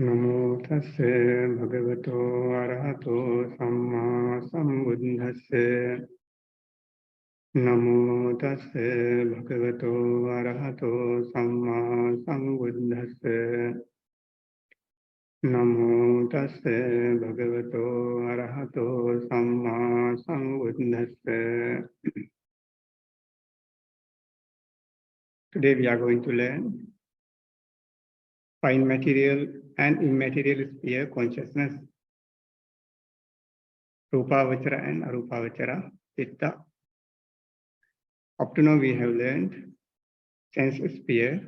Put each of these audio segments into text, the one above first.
Namo tassa bhagavato arahato samma sambuddhassa. Namo tassa bhagavato arahato samma sambuddhassa. Namo tassa bhagavato arahato samma sambuddhassa. Today we are going to learn fine material and immaterial sphere consciousness, Rūpāvacara and Arūpāvacara Citta. Up to now we have learned sense sphere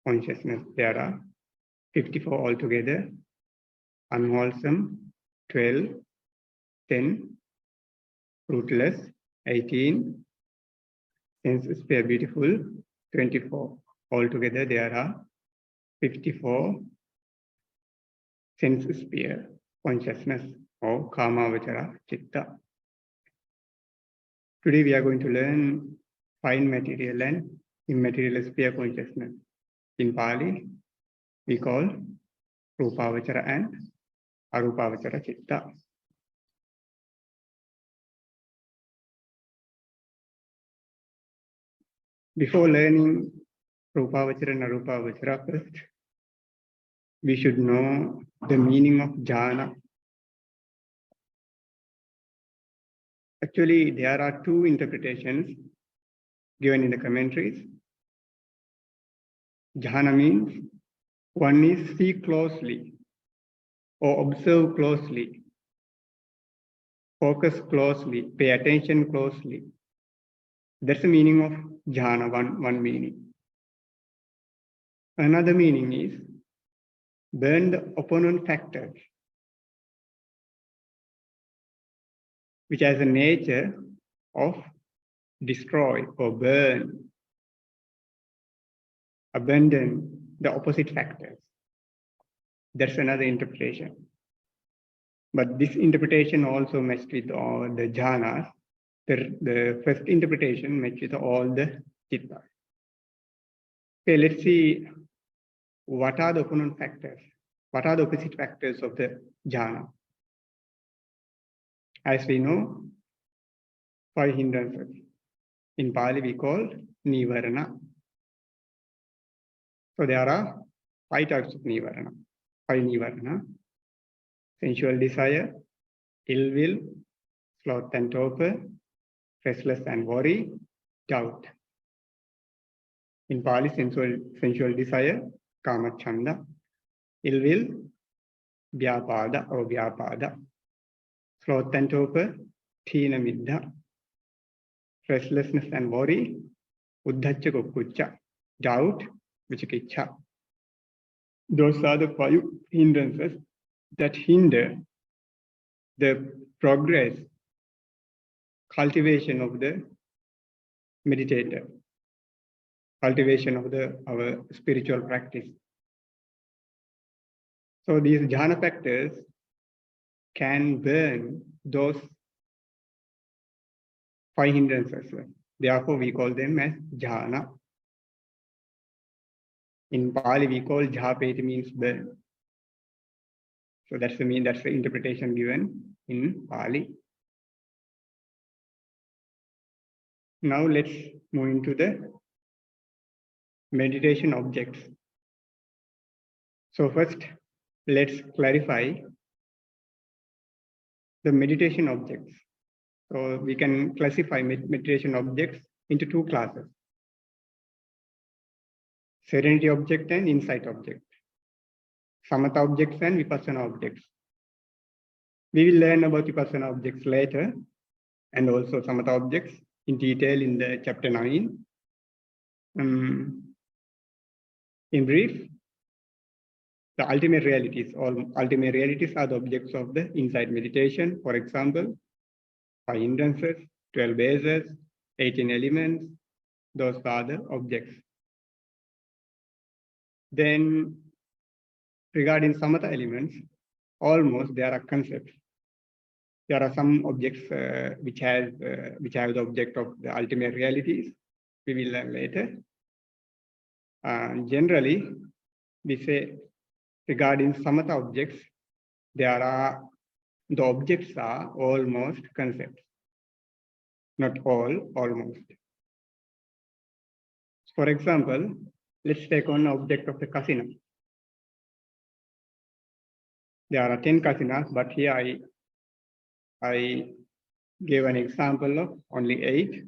consciousness. There are 54 altogether, unwholesome, 12, 10, fruitless, 18, sense sphere beautiful, 24. Altogether there are 54 sense sphere consciousness or Kāmāvacara Citta. Today we are going to learn fine material and immaterial sphere consciousness. In Pali, we call Rūpāvacara and Arūpāvacara Citta. Before learning Rūpāvacara and Arūpāvacara, first we should know the meaning of jhana. Actually, there are two interpretations given in the commentaries. Jhana means one is see closely or observe closely, focus closely, pay attention closely. That's the meaning of jhana, one meaning. Another meaning is burn the opponent factors, which has a nature of destroy or burn, abandon the opposite factors. That's another interpretation. But this interpretation also matched with all the jhanas. The first interpretation matched with all the cittas. Okay, let's see what are the opponent factors. What are the opposite factors of the jhana? As we know, 5 hindrances. In Pali we call nivarana. So there are 5 types of nivarana. 5 nivarana. Sensual desire, ill will, sloth and torpor, restless and worry, doubt. In Pali, sensual desire, kama chanda, ill will, vyapada or vyapada, sloth and torpor, thina middha, restlessness and worry, uddhacca kukkucca, doubt, vicikiccha. Those are the 5 hindrances that hinder the progress, cultivation of the meditator, cultivation of our spiritual practice. So these jhana factors can burn those 5 hindrances. Therefore, we call them as jhana. In Pali, we call jhapeti means burn. So that's the interpretation given in Pali. Now let's move into the meditation objects. So first, let's clarify the meditation objects. So we can classify meditation objects into 2 classes: serenity object and insight object, samatha objects and vipassana objects. We will learn about vipassana objects later and also samatha objects in detail in the chapter 9. In brief, the ultimate realities, all ultimate realities are the objects of the insight meditation. For example, 5 hindrances, 12 bases, 18 elements, those are the objects. Then regarding samatha elements, almost there are concepts. There are some objects which have the object of the ultimate realities. We will learn later. Generally, we say regarding samatha objects, the objects are almost concepts. Not all, almost. For example, let's take on object of the kasina. There are 10 kasinas, but here I gave an example of only 8.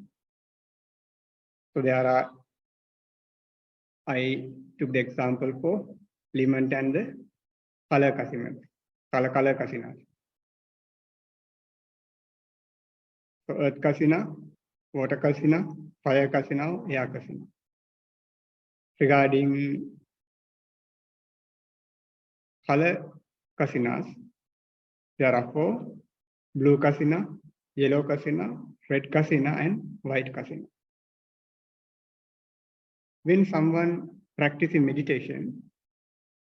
So I took the example for element and the color kasinas. Color kasinas. So earth kasina, water kasina, fire kasina, air kasina. Regarding color kasinas, there are 4: blue kasina, yellow kasina, red kasina, and white kasina. When someone practicing meditation,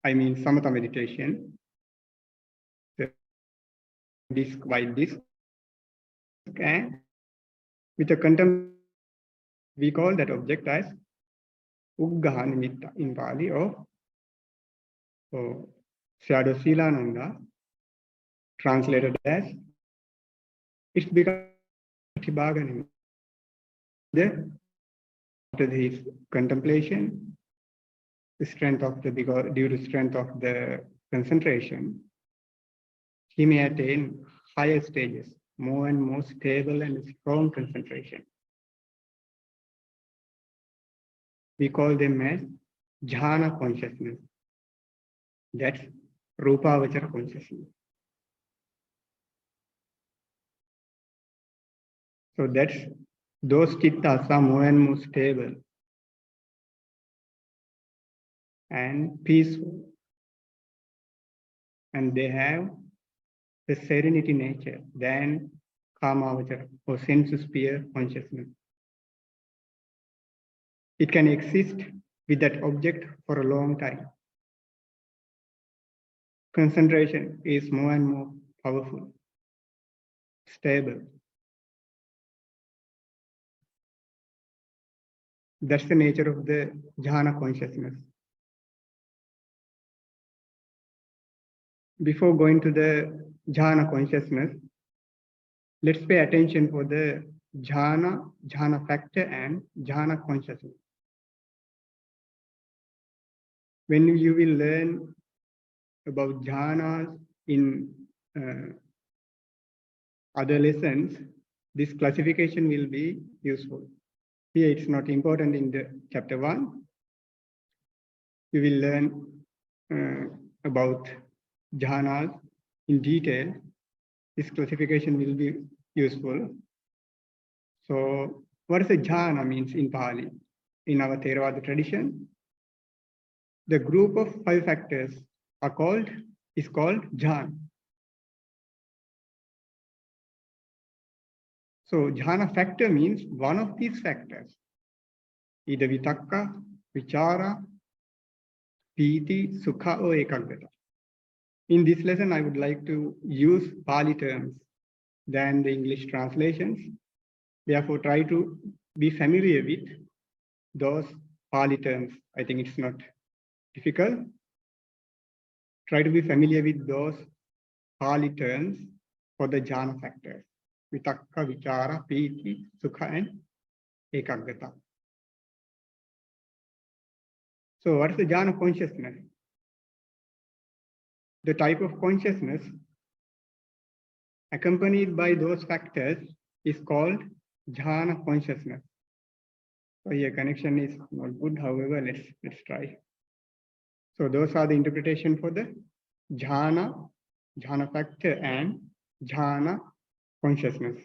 I mean samatha meditation, the white disc, and with a contemplation, we call that object as Uggaha Nimitta in Bali, or Shadow Silananda, translated as it's become Tibhaga. After his contemplation, the strength of due to strength of the concentration, he may attain higher stages, more and more stable and strong concentration. We call them as Jhana Consciousness. That's Rūpāvacara consciousness. So those chittas are more and more stable and peaceful. And they have the serenity nature than Kāmāvacara or sense sphere consciousness. It can exist with that object for a long time. Concentration is more and more powerful, stable. That's the nature of the Jhana consciousness. Before going to the Jhana consciousness, let's pay attention for the Jhana factor and Jhana consciousness. When you will learn about jhanas in other lessons, this classification will be useful. Here it's not important in the chapter 1. You will learn about jhanas in detail. This classification will be useful. So what is a jhana means in Pali? In our Theravāda tradition, the group of 5 factors is called jhana. So jhana factor means one of these factors, either vitakka, vichara, piti, sukha, or ekaggata. In this lesson, I would like to use Pali terms than the English translations. Therefore, try to be familiar with those Pali terms. I think it's not difficult. Try to be familiar with those Pali terms for the jhana factors: vitakka, vichara, piti, sukha, and ekaggata. So what is the jhana consciousness? The type of consciousness accompanied by those factors is called jhana consciousness. So here connection is not good, however, let's try. So those are the interpretation for the jhana factor and jhana consciousness.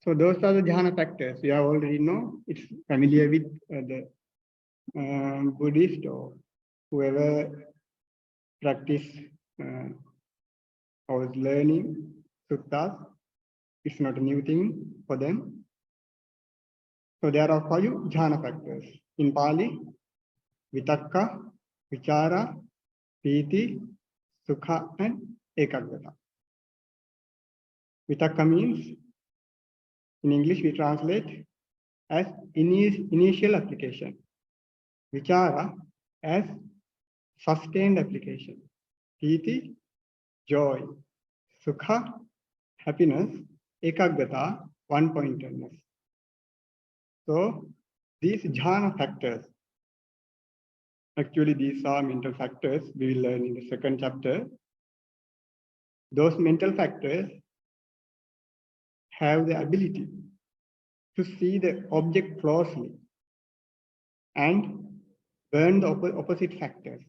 So those are the jhana factors. You already know, it's familiar with the Buddhist or whoever practice or is learning suttas. It's not a new thing for them. So there are 5 jhana factors. In Pali, vitakka, vichara, piti, sukha, and ekaggata. Vitakka means, in English we translate as initial application, vichara as sustained application, piti, joy, sukha, happiness, ekaggata, one-pointedness. So these jhana factors, actually these are mental factors we will learn in the second chapter. Those mental factors have the ability to see the object closely and burn the opposite factors.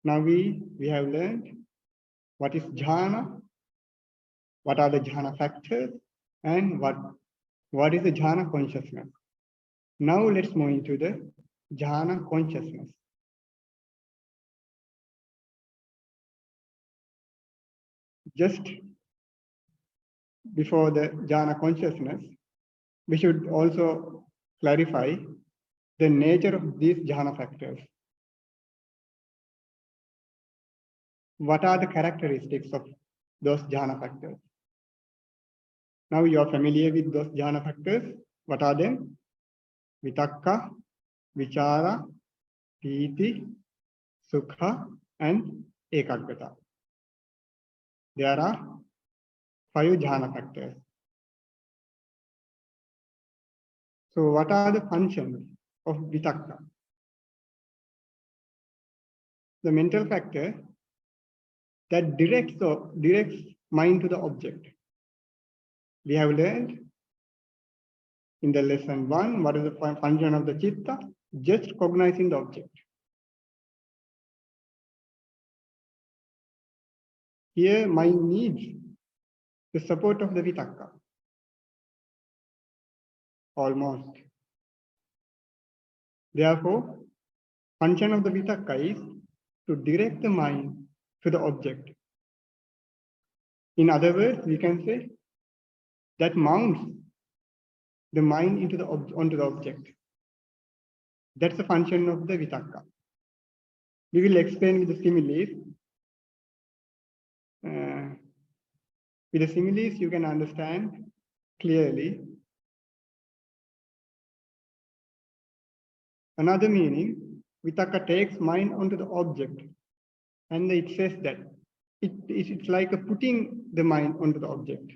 Now we have learned what is jhana, what are the jhana factors, and what is the jhana consciousness. Now let's move into the jhana consciousness. Just before the jhana consciousness, we should also clarify the nature of these jhana factors. What are the characteristics of those jhana factors? Now you are familiar with those jhana factors. What are them? Vitakka, vichara, piti, sukha, and ekaggata. There are 5 jhana factors. So what are the functions of vitakka? The mental factor that directs mind to the object. We have learned in the lesson 1, what is the function of the citta? Just cognizing the object. Here mind needs the support of the vitakka. Almost. Therefore, function of the vitakka is to direct the mind to the object. In other words, we can say that mounts the mind into onto the object. That's the function of the vitakka. We will explain with the similes. With the similes, you can understand clearly. Another meaning, vitakka takes mind onto the object, and it says that it's like putting the mind onto the object.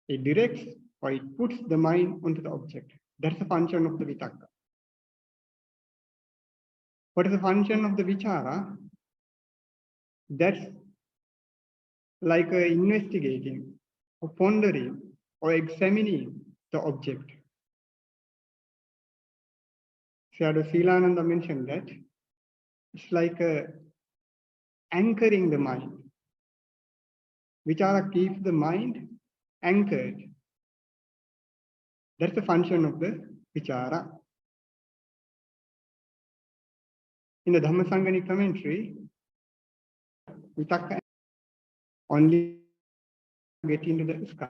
It directs or it puts the mind onto the object. That's the function of the vitakka. What is the function of the vichara? That's like investigating or pondering or examining the object. Siddhatha mentioned that it's like anchoring the mind. Vichara keeps the mind anchored. That's the function of the vichara. In the Dhammasangani commentary, vitakka only get into the sky,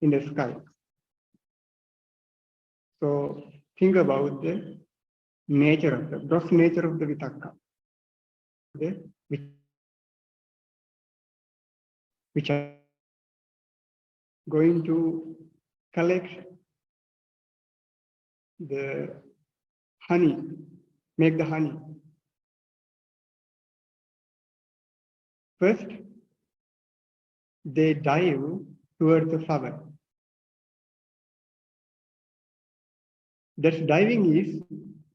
in the sky. So think about the nature of the gross nature of the vitakka, which are going to collect the honey, make the honey. First, they dive towards the flower. That diving is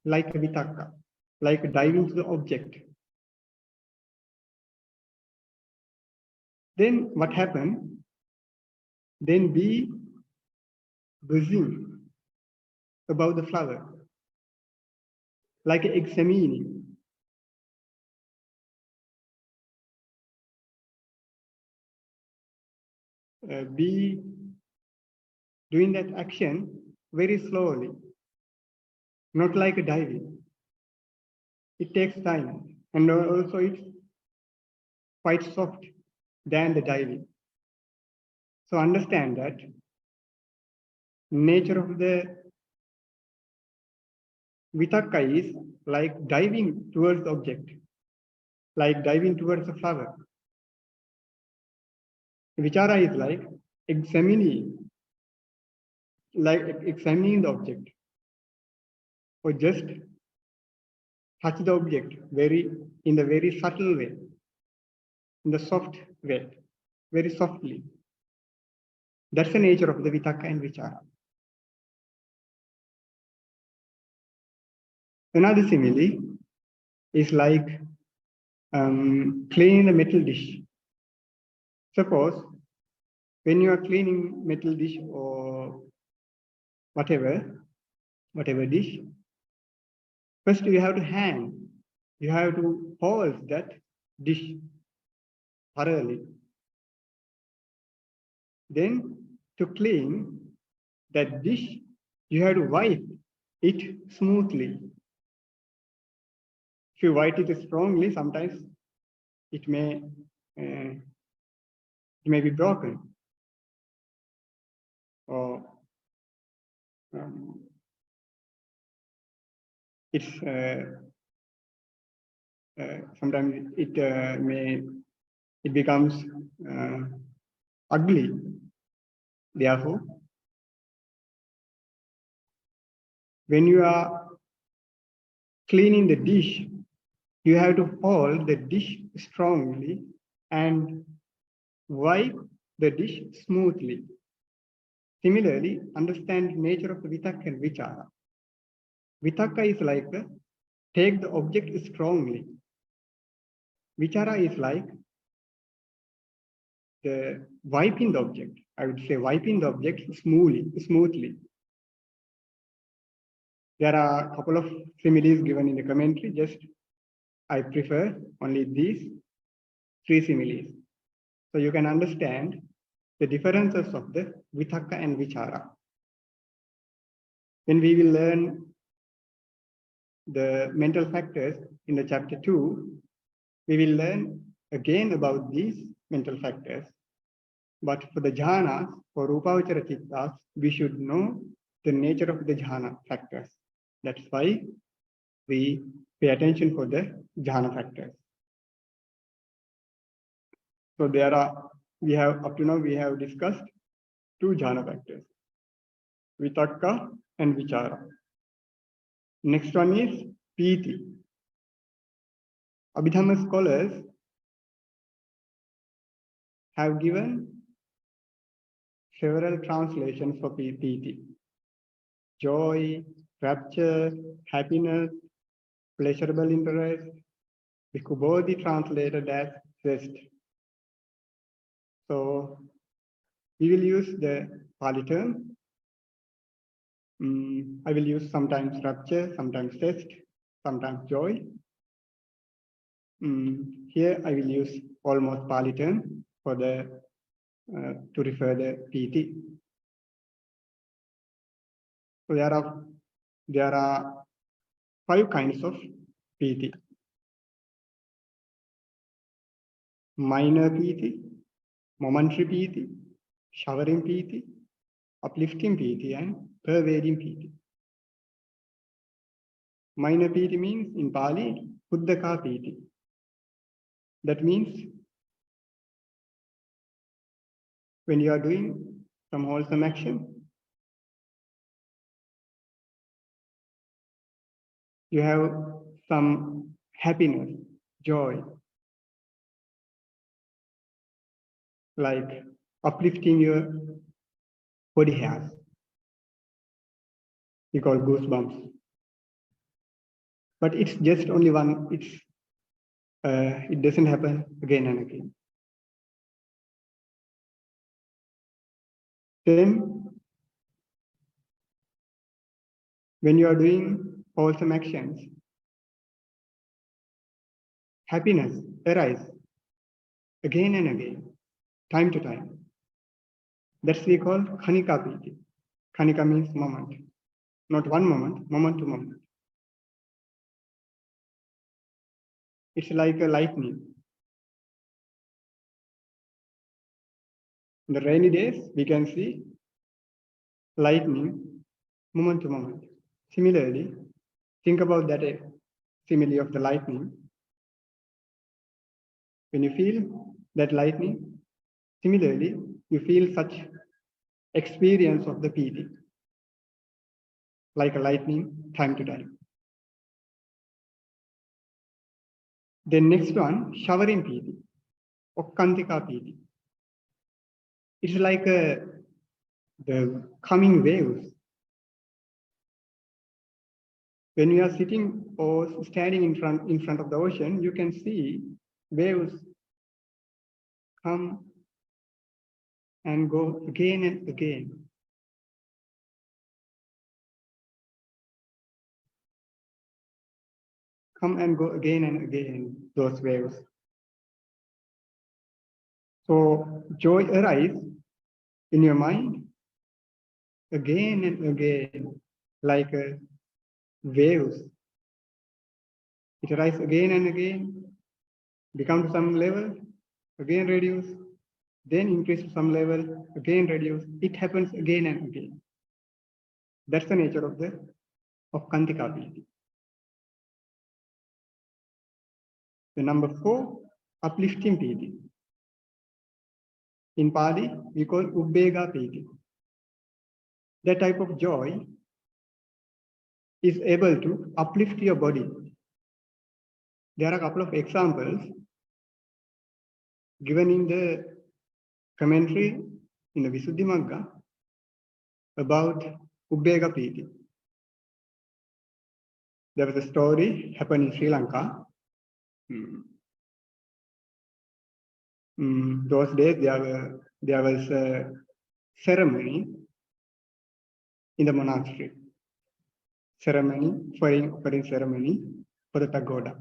like a vitakka, like diving to the object. Then what happened? Then be busy about the flower, like examining. Be doing that action very slowly, not like a diving. It takes time, and also it's quite soft than the diving. So understand that nature of the vitakka is like diving towards the object, like diving towards the flower. Vichara is like examining the object, or just touch the object in the very subtle way, in the soft way, very softly. That's the nature of the Vitakka and Vichara. Another simile is like cleaning the metal dish. Suppose when you are cleaning metal dish or whatever dish, first you have to hold that dish thoroughly. Then to clean that dish, you have to wipe it smoothly. If you wipe it strongly, sometimes it may be broken, or sometimes it becomes ugly. Therefore, when you are cleaning the dish, you have to hold the dish strongly and wipe the dish smoothly. Similarly, understand the nature of the Vitakka and Vichara. Vitakka is like take the object strongly. Vichara is like the wiping the object. I would say wiping the object smoothly. There are a couple of similes given in the commentary. Just I prefer only these 3 similes, so you can understand the differences of the Vitakka and Vichara. When we will learn the mental factors in the chapter 2, we will learn again about these mental factors. But for the jhanas, for Rūpāvacara Chittas, we should know the nature of the jhana factors. That's why we pay attention for the jhana factors. So up to now we have discussed 2 jhana factors, Vitakka and Vichara. Next one is Pīti. Abhidhamma scholars have given several translations for Pīti. Joy, rapture, happiness, pleasurable interest. Bhikkhu Bodhi translated as zest. So we will use the Pali term. I will use sometimes rapture, sometimes zest, sometimes joy. Here I will use almost Pali term for the to refer the Pīti. So there are 5 kinds of Pīti. Minor Pīti, momentary Pīti, showering Pīti, uplifting Pīti, and pervading Pīti. Minor Pīti means in Pali, Huddaka Pīti. That means when you are doing some wholesome action, you have some happiness, joy, like uplifting your body hairs. We call goosebumps. But it's just only one, it doesn't happen again and again. Then, when you are doing wholesome actions, happiness arises again and again, time to time. That's we call Khanika Pīti. Khanika means moment. Not one moment, moment to moment. It's like a lightning. In the rainy days, we can see lightning moment to moment. Similarly, think about that simile of the lightning. When you feel that lightning, Similarly, you feel such experience of the piti, like a lightning time to time. Then next one, showering piti, okkantika piti. It's like the coming waves. When you are sitting or standing in front of the ocean, you can see waves come and go again and again. Come and go again and again, those waves. So joy arises in your mind again and again, like waves. It arises again and again, become to some level, again reduce, then increase to some level, again reduce. It happens again and again. That's the nature of Kantika piti. The number 4, uplifting piti. In Pali, we call ubbega piti. That type of joy is able to uplift your body. There are a couple of examples given in the commentary in the Visuddhimagga about ubbega piti. There was a story happened in Sri Lanka. Those days there was a ceremony in the monastery. Offering ceremony for the pagoda.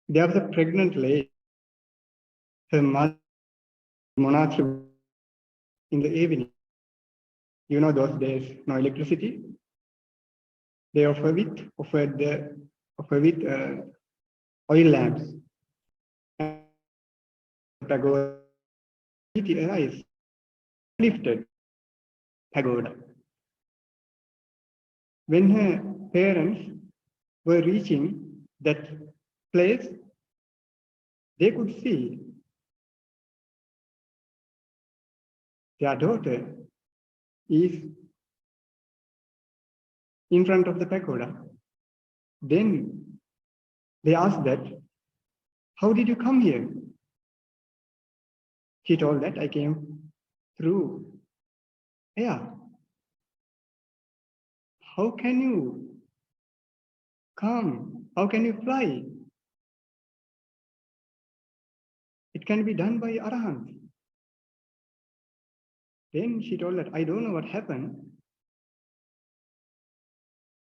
There was a pregnant lady. Her mother monastery in the evening. You know those days, no electricity. They offered with oil lamps. And the pagoda arise, lifted pagoda. When her parents were reaching that place, they could see their daughter is in front of the pagoda. Then they asked that, how did you come here? She told that I came through air. How can you come? How can you fly? It can be done by Arahants. Then she told that I don't know what happened.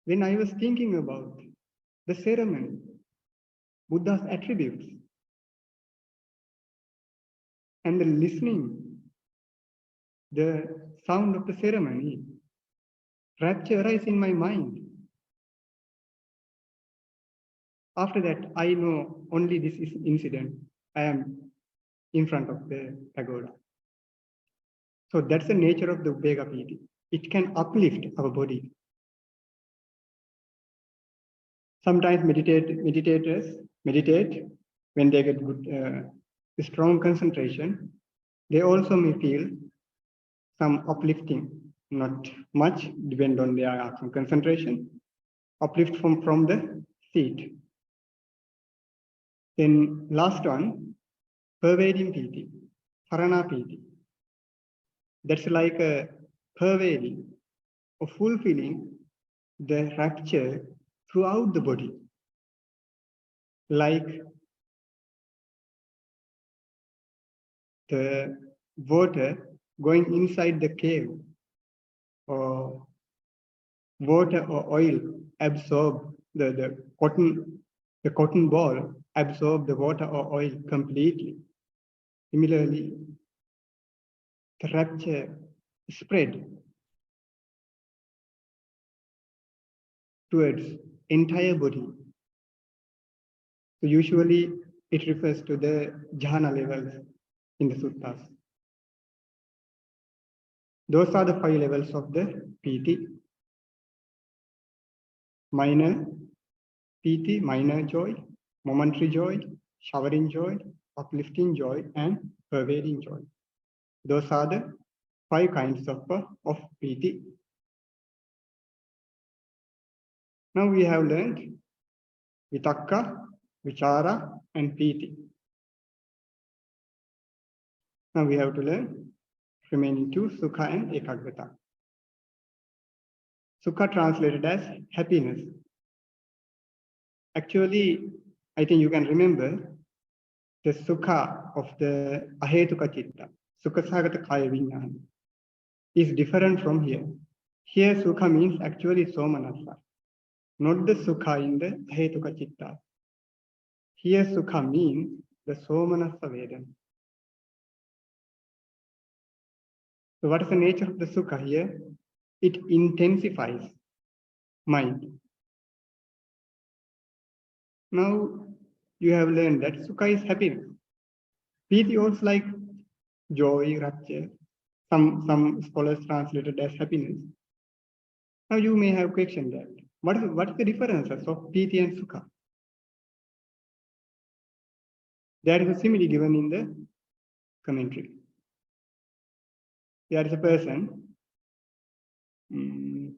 When I was thinking about the ceremony, Buddha's attributes, and the listening, the sound of the ceremony, rapture arises in my mind. After that, I know only this is incident. I am in front of the pagoda. So that's the nature of the ubbega piti. It can uplift our body. Sometimes meditators meditate when they get good, strong concentration. They also may feel some uplifting, not much, depend on their concentration. Uplift from the seat. Then last one, pervading piti, parana piti. That's like a pervading or fulfilling the rapture throughout the body. Like the water going inside the cave, or water or oil absorb the cotton ball absorb the water or oil completely. Similarly, the rapture spread towards entire body. So usually it refers to the jhana levels in the suttas. Those are the 5 levels of the piti. Minor piti, minor joy, momentary joy, showering joy, uplifting joy, and pervading joy. Those are the 5 kinds of piti. Now we have learned vitakka, vichara, and piti. Now we have to learn remaining 2, sukha and ekaggata. Sukha translated as happiness. Actually, I think you can remember the sukha of the ahetuka citta, sukha-sagata kaya viññāna, is different from here. Here sukha means actually somanassa, not the sukha in the ahetuka citta. Here sukha means the somanassa vedana. So what is the nature of the sukha here? It intensifies mind. Now you have learned that sukha is happiness. Piti also like joy, rapture. Some scholars translated as happiness. Now you may have questioned that. What is the differences of piti and sukha? There is a simile given in the commentary. There is a person who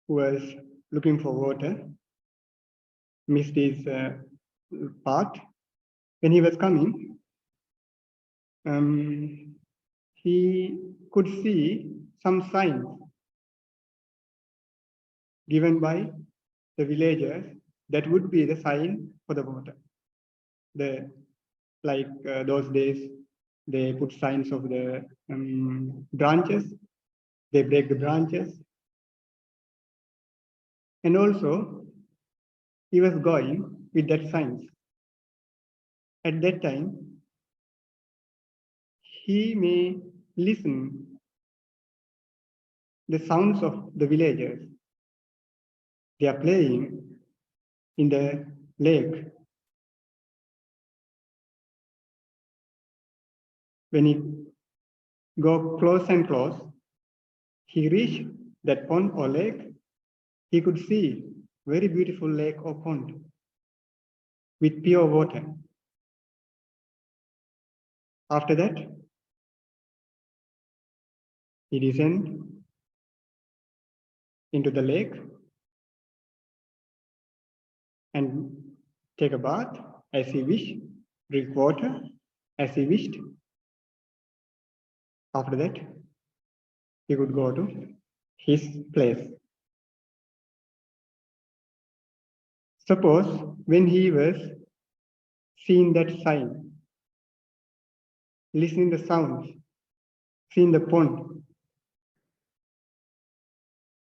was looking for water, missed his path. When he was coming, he could see some signs given by the villagers that would be the sign for the water. Those days, they put signs of the branches. They break the branches. And also, he was going with that signs. At that time, he may listen the sounds of the villagers. They are playing in the lake. When he go close and close, he reached that pond or lake. He could see very beautiful lake or pond with pure water. After that, he descended into the lake and take a bath as he wished, drink water as he wished. After that, he could go to his place. Suppose when he was seeing that sign, listening the sounds, seeing the pond,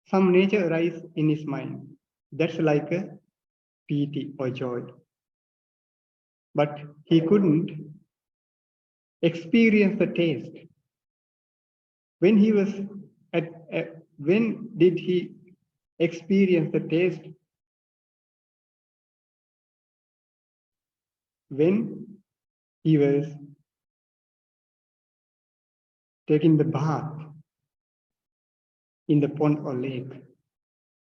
some nature arises in his mind. That's like a piti or joy. But he couldn't experience the taste. When he was when did he experience the taste? When he was taking the bath in the pond or lake,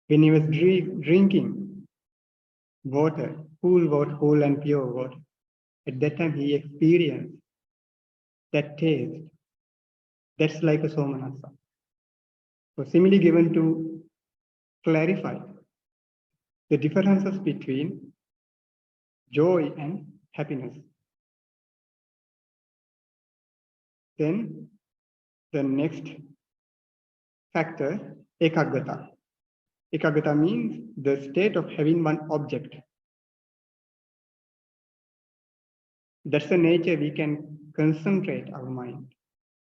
when he was drinking water, cool and pure water, at that time he experienced that taste. That's like a somanassa. So simile given to clarify the differences between joy and happiness. Then the next factor, ekaggata. Ekaggata means the state of having one object. That's the nature we can concentrate our mind.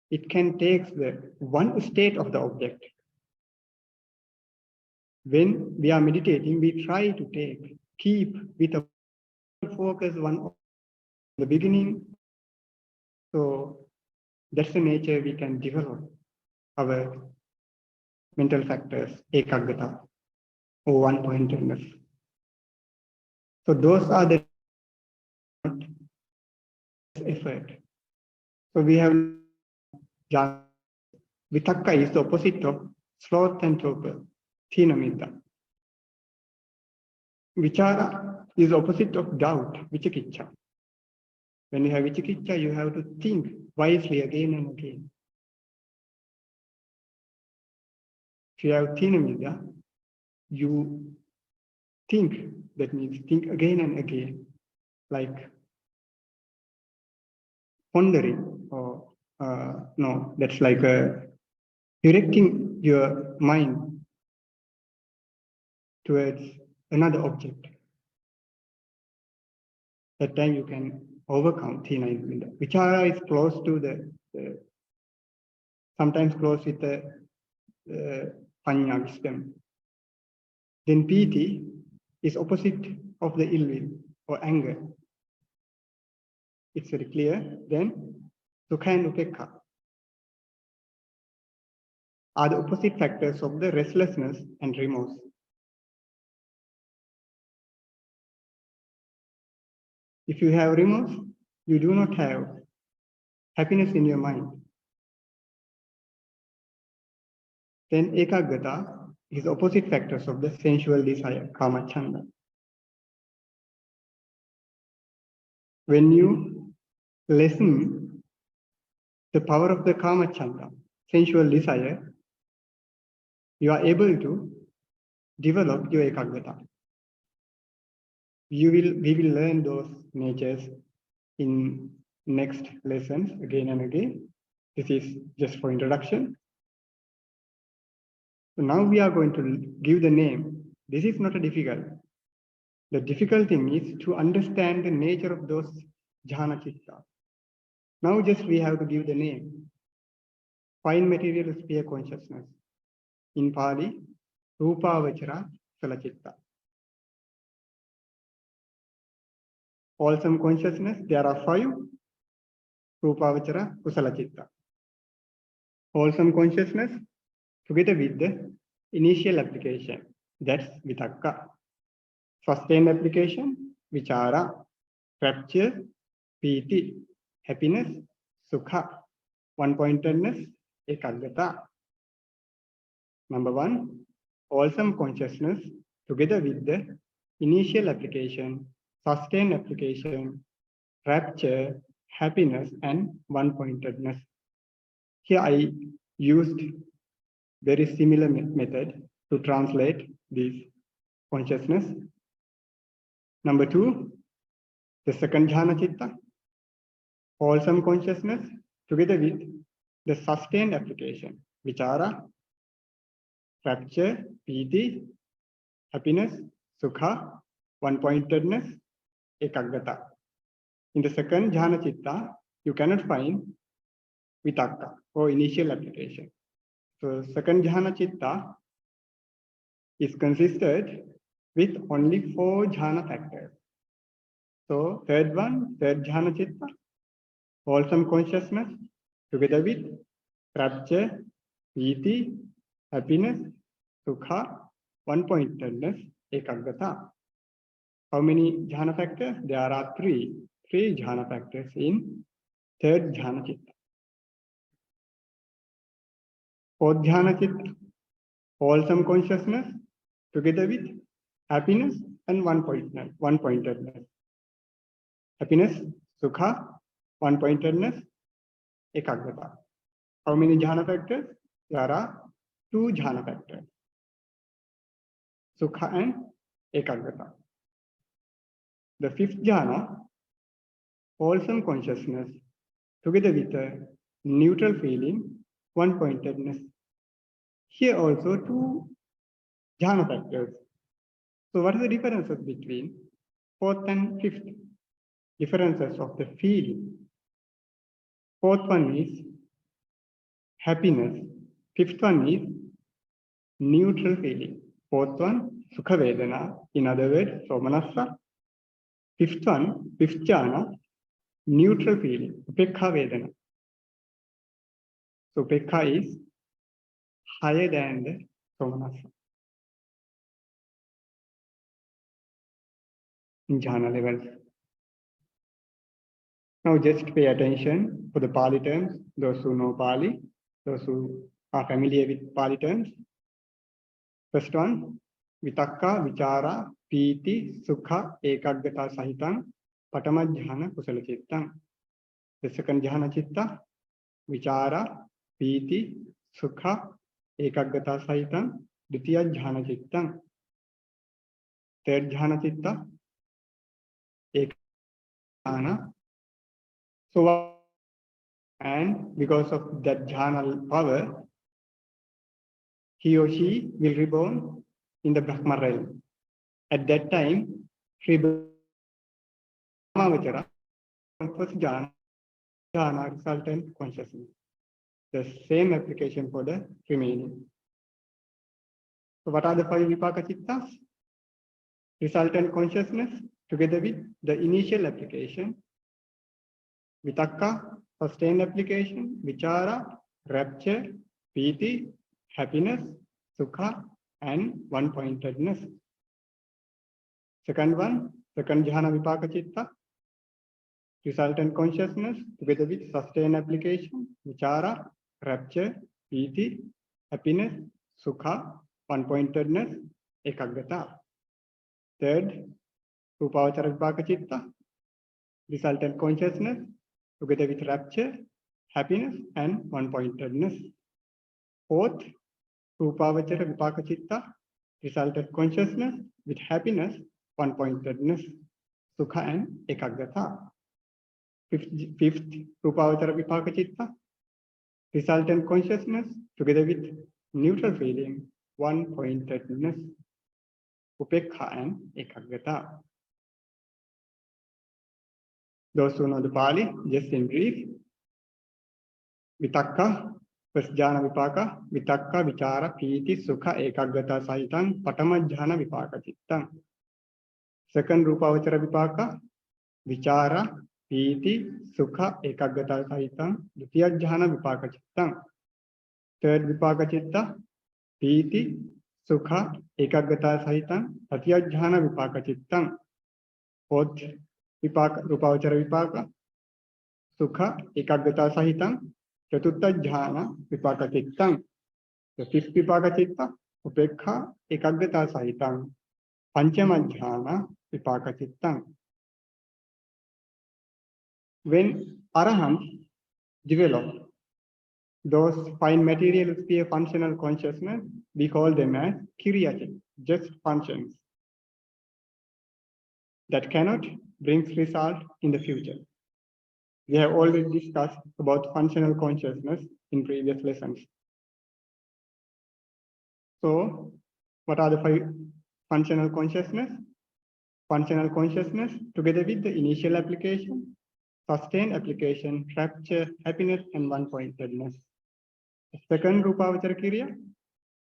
It can take the one state of the object. When we are meditating, we try to keep with a focus one the beginning. So that's the nature we can develop our mental factors, ekaggata, or one-pointedness. So those are the effort. So we have Jhana. Vitakka is the opposite of sloth and torpor, thina-middha. Vichara is the opposite of doubt, vicikiccha. When you have vicikicca, you have to think wisely again and again. If you have thinamida, you think, that means think again and again, like pondering, or no, that's like directing your mind towards another object. That time you can overcome thina inda. Vichara is close to the sometimes close with the panya wisdom. Then piti is opposite of the ill will or anger. It's very clear. Then sukha and upekha are the opposite factors of the restlessness and remorse. If you have remorse, you do not have happiness in your mind. Then ekaggata is opposite factors of the sensual desire, kama chanda. When you lessen the power of the kama chanda, sensual desire, you are able to develop your ekaggata. We will learn those natures in next lessons again and again. This is just for introduction. So now we are going to give the name. This is not a difficult. The difficult thing is to understand the nature of those jhana citta. Now just we have to give the name. Fine material sphere consciousness. In Pali, Rūpāvacara citta. Wholesome consciousness, there are 5. Rūpāvacara citta. Wholesome consciousness together with the initial application, that's vitakka. Sustained application, vichara. Rapture, piti. Happiness, sukha. One-pointedness, ekaggata. Number 1, wholesome consciousness together with the initial application, sustained application, rapture, happiness, and one-pointedness. Here I used very similar method to translate this consciousness. Number 2, the second jhana citta, wholesome consciousness together with the sustained application, vichara, rapture, piti, happiness, sukha, one-pointedness, ekaggata. In the second jhana citta, you cannot find vitakka or initial application. So second jhana citta is consisted with only 4 jhana factors. So third jhana citta, wholesome consciousness together with rapture, piti, happiness, sukha, one-pointedness, ekaggata. How many jhana factors? There are 3 jhana factors in third jhana citta. Fourth jhana citta, wholesome consciousness together with happiness and one-pointedness. Happiness, sukha, one-pointedness, ekaggata. How many jhana factors? There are 2 jhana factors, sukha and ekaggata. The 5th jhana, wholesome consciousness together with a neutral feeling, one-pointedness. Here also 2 jhana factors. So what are the differences between 4th and 5th? Differences of the feeling. 4th one is happiness. 5th one is neutral feeling. 4th one, sukha vedana. In other words, somanassa. 5th one, 5th jhana, neutral feeling, upekha vedana. So upekha is higher than the somanassa in jhana levels. Now just pay attention for the Pali terms, those who know Pali, those who are familiar with Pali terms. First one, vitakka, vichara, piti, sukha, ekaggata sahitam, patama jhana kusala cittam. The second jhana chitta, vichara, piti, sukha, ekaggata sahitam, dutiya jhana chittam. Third jhana chitta, ekjhana. So, and because of that jhana power, he or she will reborn in the Brahma realm. At that time, Rūpāvacara, first jhana resultant consciousness. The same application for the remaining. So what are the 5 vipaka chittas? Resultant consciousness together with the initial application, vitakka, sustained application, vichara, rapture, piti, happiness, sukha, and one-pointedness. Second one, second jhana vipaka chitta, resultant consciousness together with sustained application, vichara, rapture, piti, happiness, sukha, one-pointedness, ekaggata. Third, Rūpāvacara vipaka chitta, resultant consciousness together with rapture, happiness, and one-pointedness. Fourth, Rūpāvacara vipaka chitta, resultant consciousness with happiness, one-pointedness, sukha, and ekaggata. Fifth, Rūpāvacara vipaka chitta, resultant consciousness together with neutral feeling, one-pointedness, upekha, and ekaggata. Those who know the Pali, just in brief, vitakka, first jhana vipaka, vitakka, vichara, piti, sukha, ekaggata sahitam, patama jhana vipaka chittam. Second Rūpāvacara vipaka, vichara, piti, sukha, ekaggata sahitam, dutiya jhana vipaka chittam. Third vipaka chitta, piti, sukha, ekaggata sahitam, tatiya jhana vipaka chittam. Fourth vipaka, Rūpāvacara vipaka, sukha, ekaggata sahitam, chatutta jhana vipaka chittam. The fifth vipaka chitta, upekha, ekaggata sahitam, panchama jhana vipaka chittam. When arahants develop those fine material sphere functional consciousness, we call them as kriya chitta, just functions that cannot bring result in the future. We have already discussed about functional consciousness in previous lessons. So, what are the 5 functional consciousness? Functional consciousness together with the initial application, sustained application, rapture, happiness, and one-pointedness. The second Rūpāvacara kriya,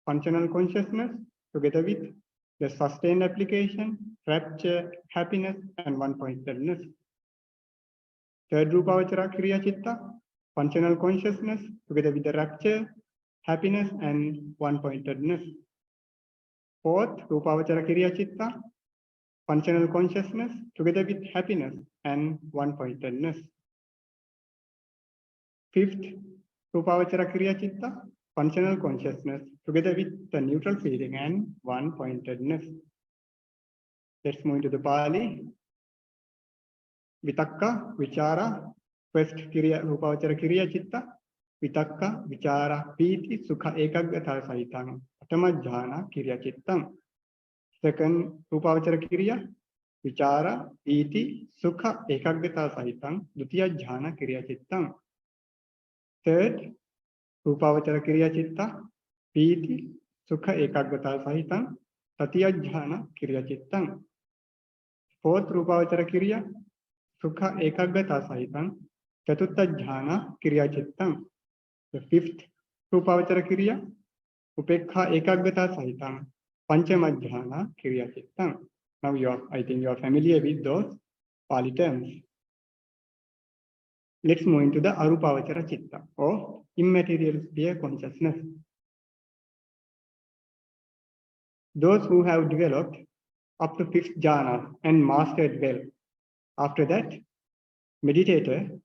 functional consciousness together with the sustained application, rapture, happiness, and one-pointedness. Third Rūpāvacara kriya chitta, functional consciousness together with the rapture, happiness, and one-pointedness. Fourth Rūpāvacara kriya chitta, functional consciousness together with happiness and one-pointedness. Fifth Rūpāvacara kriya chitta, functional consciousness together with the neutral feeling and one-pointedness. Let's move into the Pali. Vitakka, vichara, first kriya, Rūpāvacara kriya chitta, vitakka, vichara, piti, sukha, ekaggata sahitam, patama jhana kriya chittam. Second Rūpāvacara kriya, vichara, piti, sukha, ekaggata sahitam, dutiya jhana kriya chittam. Third Rūpāvacara kriya chitta, piti, sukha, ekaggata sahitam, tatiya jhana kriya chittam. Fourth Rūpāvacara kriya, sukha, ekaggata sahitam, chatutta jhana kriya chittam. The fifth Rūpāvacara kriya, upekha, ekaggata sahitam, panchama jhana kriya chittam. Now I think you are familiar with those Pali terms. Let's move into the Arūpāvacara chitta or immaterial sphere consciousness. Those who have developed up to 5th jhana and mastered well, after that, meditator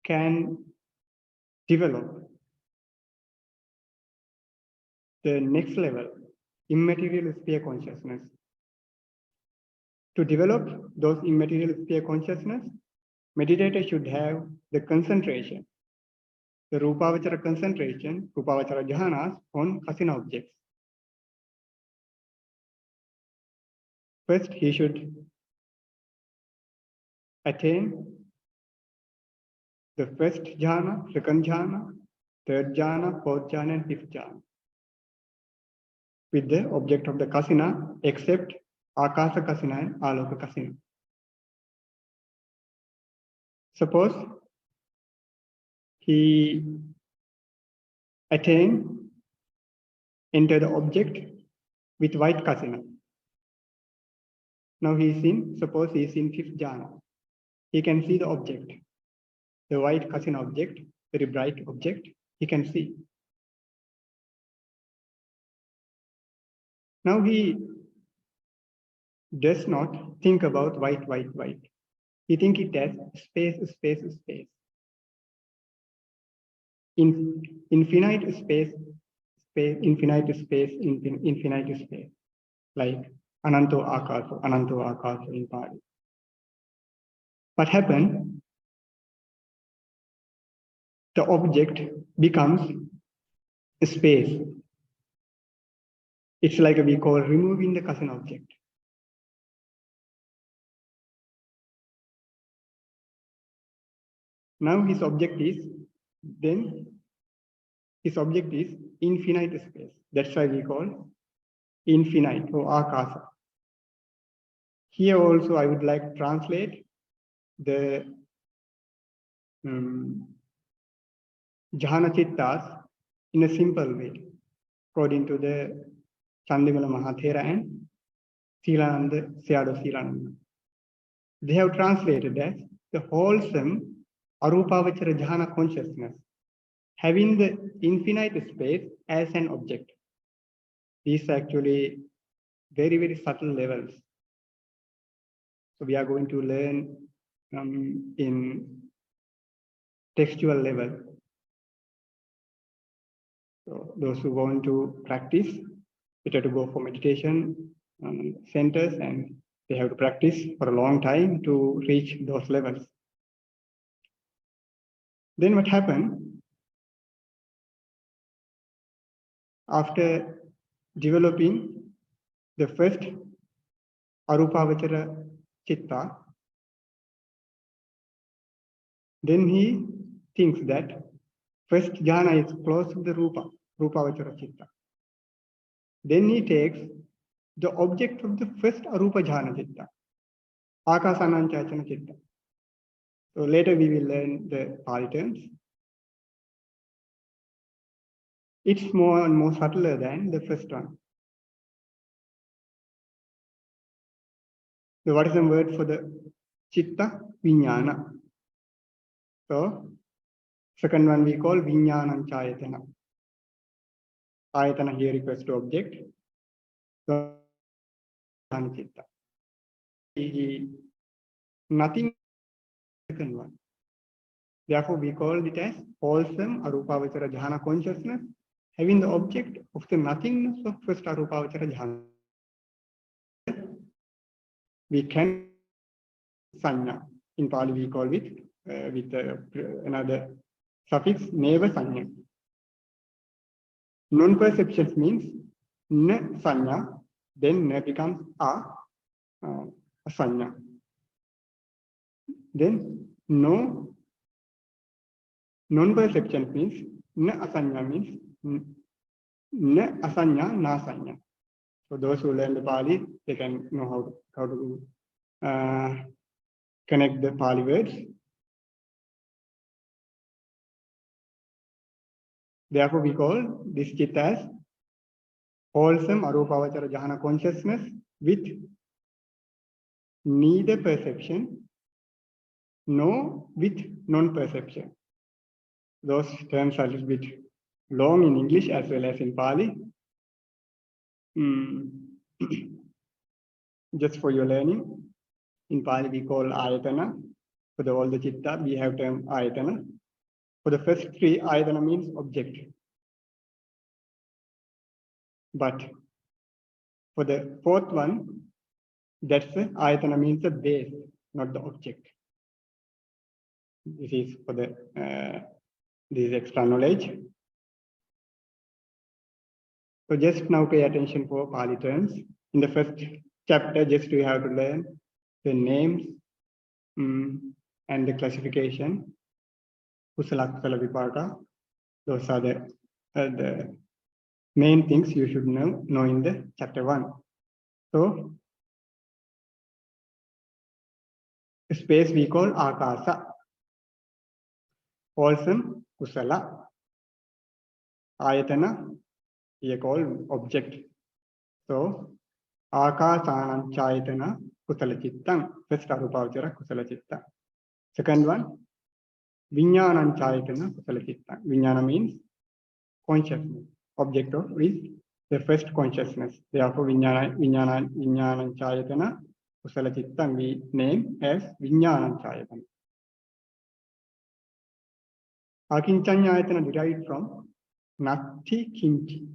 can develop the next level, immaterial sphere consciousness. To develop those immaterial sphere consciousness, meditator should have the concentration, the Rūpāvacara concentration, Rūpāvacara jhanas on kasina objects. First, he should attain the first jhana, second jhana, third jhana, fourth jhana, and fifth jhana with the object of the kasina, except Akasa kasina and Aloka kasina. Suppose he enter the object with white kasina. Now suppose he is in fifth jhana. He can see the object, the white kasina object, very bright object, he can see. Now he does not think about white. He thinks it as space. Infinite space, like Ananto Akaso in Pali. What happened? The object becomes a space. It's like we call removing the kasina object. Now his object is infinite space. That's why we call infinite or akasa. Here also I would like to translate the Jhana Chittas in a simple way, according to the Chandimala Mahathera and Seelananda, Sayadaw Seelananda. They have translated as the wholesome Arūpāvacara Jhana Consciousness, having the infinite space as an object. These are actually very, very subtle levels. So we are going to learn in textual level. So those who want to practice, better to go for meditation centers, and they have to practice for a long time to reach those levels. Then what happened? After developing the first Arūpāvacara Chitta, then he thinks that first jhana is close to the Rūpāvacara Chitta. Then he takes the object of the first Arūpa Jhana Chitta, Akasananchachana Chitta. So later we will learn the Pali terms. It's more and more subtler than the first one. So what is the word for the Chitta? Vijnana. So second one we call Vijnananchayatana. Ayatana here refers to object. So Chitta. Nothing second one. Therefore, we call it as wholesome Arūpāvacara Jhana Consciousness, having the object of the nothingness of first Arūpāvacara Jhana. We can sanya. In Pali, we call it with another suffix, neva sanya. Non-perception means na sanya, then na becomes a sanya. Then no non-perception means na asanya means na asanya na sanya. So those who learn the Pali, they can know how to connect the Pali words. Therefore, we call this chitta as wholesome Arūpāvacara Jhana Consciousness with neither perception nor with non-perception. Those terms are a little bit long in English as well as in Pali. Just for your learning, in Pali we call ayatana. For all the chitta, we have term ayatana. For the first three, ayatana means object. But for the fourth one, that's ayatana means the base, not the object. This is for the this extra knowledge. So just now pay attention for Pali terms. In the first chapter, just we have to learn the names and the classification. Kusala, Kusala, Vipaka. Those are the main things you should know in the chapter 1. So the space we call Akasa. Wholesome, Kusala. Ayatana, we call object. So Akasanam Chayatana Kusala Chittang. First Arūpāvacara Kusala Chitta. Second one, Viññānam Chayatana Kusala Chittang. Viññāna means consciousness. Object of is the first consciousness. Therefore, Viññānam Chayatana Kusala Chittang we name as Viññānam Chayatana. Akinchanyayatana derived from Natti Kinchi.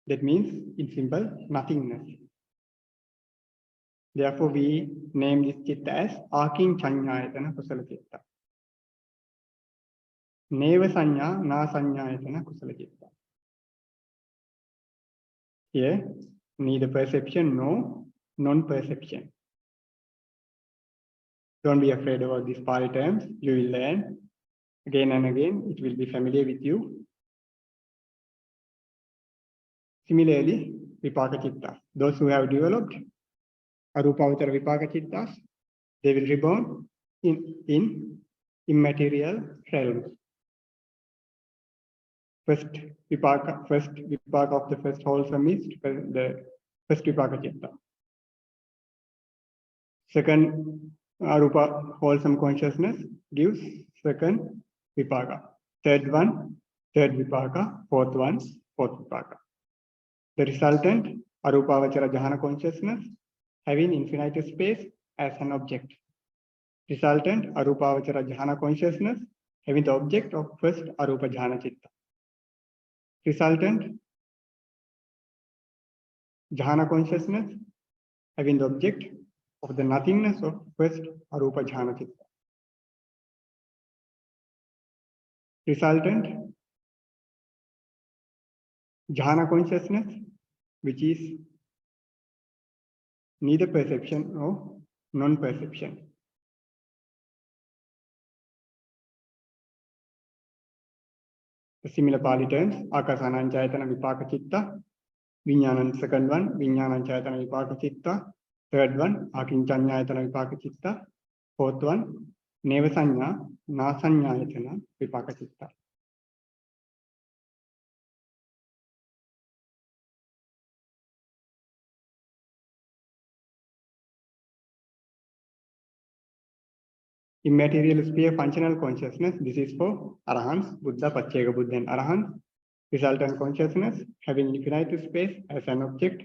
That means, in simple, nothingness. Therefore, we name this chitta as Akinchanyayatana Kusala Chitta. Neva Sanya, Na Sanyayatana Kusala Chitta. Here, neither perception nor non-perception. Don't be afraid about these Pali terms. You will learn again and again. It will be familiar with you. Similarly, Vipaka Chitta. Those who have developed Arūpāvacara Vipaka Chittas, they will reborn in immaterial realms. First Vipaka of the first wholesome is the first Vipaka Chitta. Second Arūpa wholesome consciousness gives second Vipaka. Third one, third Vipaka. Fourth one, fourth Vipaka. The resultant Arūpāvacara Jhana Consciousness having infinite space as an object. Resultant Arūpāvacara Jhana Consciousness having the object of first Arūpa Jhana Chitta. Resultant Jhana Consciousness having the object of the nothingness of first Arūpa Jhana Chitta. Resultant Jhana Consciousness, which is neither perception nor non-perception. The similar Pali terms, Akasanam Chayatana Vipaka Chitta, Viññānam second one, Viññānam Chayatana Vipaka Chitta, third one, Akinchanyayatana Vipaka Chitta, fourth one, Neva Sanya, Na Sanyayatana Vipaka Chitta. Immaterial sphere functional consciousness, this is for Arahants, Buddha, Pacceka Buddha and Arahants. Resultant consciousness having infinite space as an object.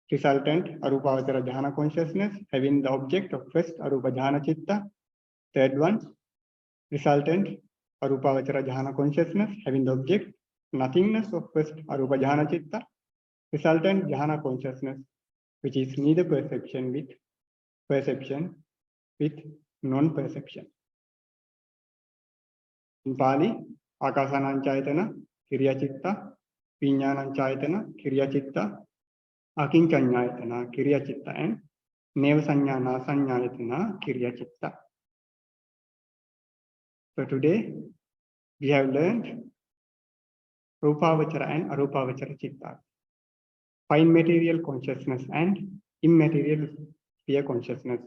Resultant Arūpāvacara Jhana Consciousness having the object of first Arūpa Jhana Chitta. Third one, resultant Arūpāvacara Jhana Consciousness having the object nothingness of first Arūpa Jhana Chitta. Resultant Jhana Consciousness, which is neither perception with non-perception. In Pali, Akasanam Chayatana, Kiriya Chitta, Viññānam Chayatana, Kiriya Chitta, Akinchanyayatana, Kiriya Chitta, and Neva Sanya, Na Sanyayatana, Kiriya Chitta. So today, we have learned Rūpāvacara and Arūpāvacara Chitta, fine material consciousness and immaterial sphere consciousness.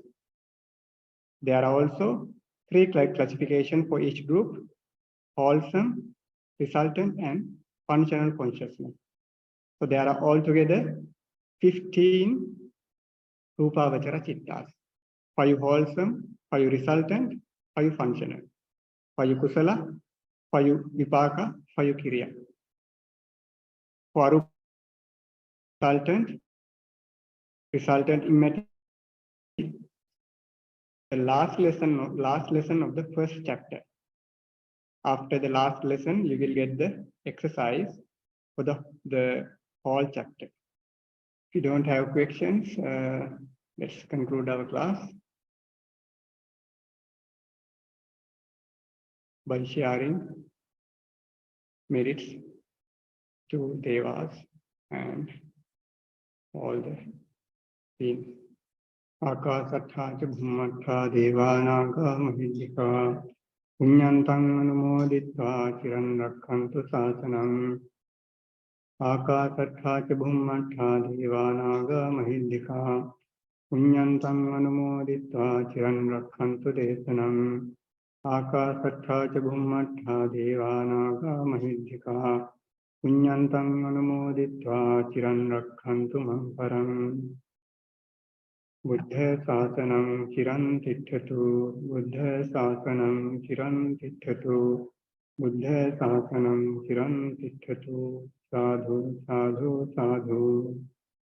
There are also 3 classifications for each group: wholesome, resultant, and functional consciousness. So there are altogether 15 Rūpāvacara Chittas: 5 wholesome, 5 resultant, 5 functional, 5 Kusala, 5 Vipaka, 5 Kiriya. For resultant immaterial, the last lesson of the first chapter. After the last lesson, you will get the exercise for the whole chapter. If you don't have questions, let's conclude our class. by sharing merits to devas and all the beings. Akasattha ca bhummattha devānāga mahīddhika puññantaṃ anumoditvā ciran rakkhantu sāsanam. Akasattha ca bhummattha devānāga mahīddhika puññantaṃ anumoditvā ciran rakkhantu desanam. Akasattha ca bhummattha devānāga mahīddhika puññantaṃ anumoditvā ciran rakkhantu maṃ param. Buddha Sāsanam Chiran Tiṭṭhatu, Buddha Sāsanam Chiran Tiṭṭhatu, Buddha Sāsanam Chiran Tiṭṭhatu, Sadhu, Sadhu, Sadhu.